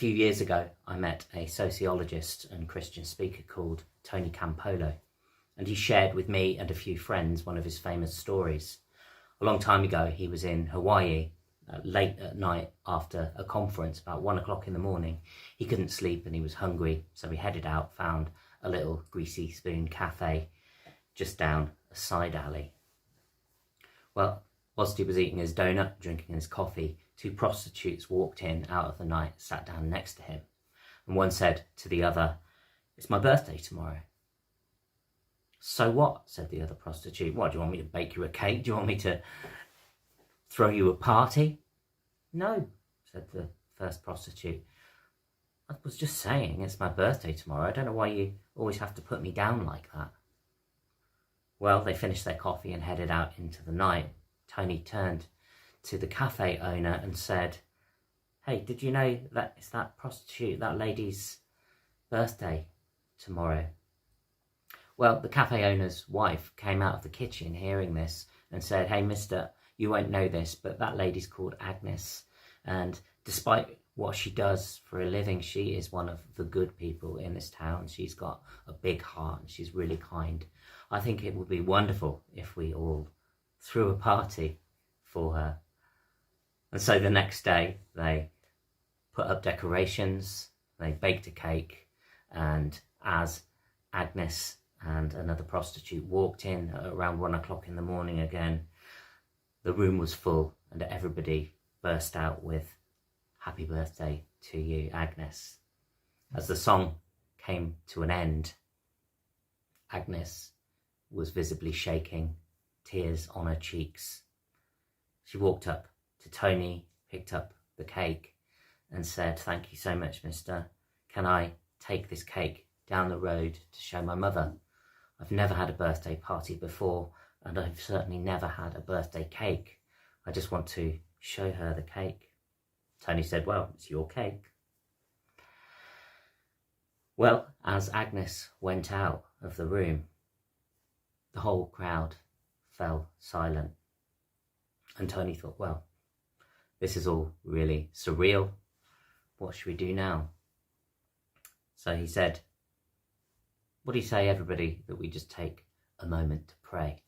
few years ago, I met a sociologist and Christian speaker called Tony Campolo, and he shared with me and a few friends one of his famous stories. A long time ago, he was in Hawaii late at night after a conference, about 1 o'clock in the morning. He couldn't sleep and he was hungry, so he headed out, found a little Greasy Spoon cafe just down a side alley. Well, whilst he was eating his donut, drinking his coffee, 2 prostitutes walked in out of the night, sat down next to him. And one said to the other, "It's my birthday tomorrow." "So what?" said the other prostitute. "What, do you want me to bake you a cake? Do you want me to throw you a party?" "No," said the first prostitute. "I was just saying it's my birthday tomorrow. I don't know why you always have to put me down like that." Well, they finished their coffee and headed out into the night. Tony turned to the cafe owner and said, "Hey, did you know that it's that prostitute, that lady's birthday tomorrow?" Well, the cafe owner's wife came out of the kitchen hearing this and said, "Hey, mister, you won't know this, but that lady's called Agnes. And despite what she does for a living, she is one of the good people in this town. She's got a big heart and she's really kind. I think it would be wonderful if we all threw a party for her." And so the next day they put up decorations, they baked a cake, and as Agnes and another prostitute walked in at around 1 o'clock in the morning again, the room was full and everybody burst out with "Happy birthday to you, Agnes." As the song came to an end, Agnes was visibly shaking, tears on her cheeks. She walked up to Tony, picked up the cake and said, "Thank you so much, mister. Can I take this cake down the road to show my mother? I've never had a birthday party before, and I've certainly never had a birthday cake. I just want to show her the cake." Tony said, "Well, it's your cake." Well, as Agnes went out of the room, the whole crowd fell silent. And Tony thought, well, this is all really surreal. What should we do now? So he said, "What do you say, everybody, that we just take a moment to pray?"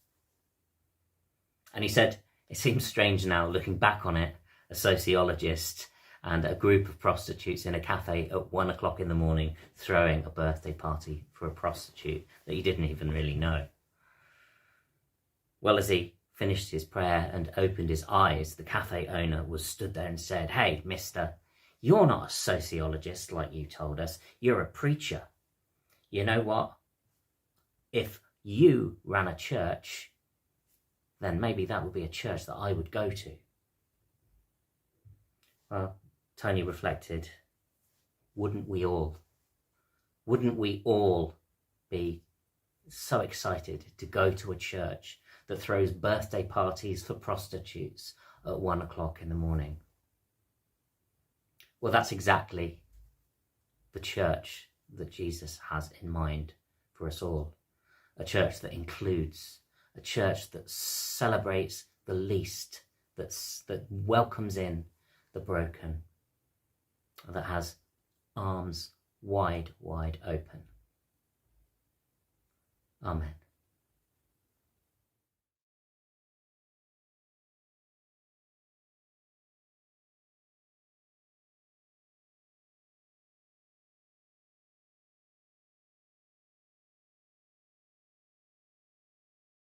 And he said, it seems strange now, looking back on it, a sociologist and a group of prostitutes in a cafe at 1 o'clock in the morning throwing a birthday party for a prostitute that he didn't even really know. Well, as he finished his prayer and opened his eyes, the cafe owner was stood there and said, "Hey, mister, you're not a sociologist like you told us. You're a preacher. You know what? If you ran a church, then maybe that would be a church that I would go to." Well, Tony reflected, wouldn't we all be so excited to go to a church that throws birthday parties for prostitutes at 1 o'clock in the morning? Well, that's exactly the church that Jesus has in mind for us all. A church that includes, a church that celebrates the least, that welcomes in the broken, that has arms wide, wide open. Amen.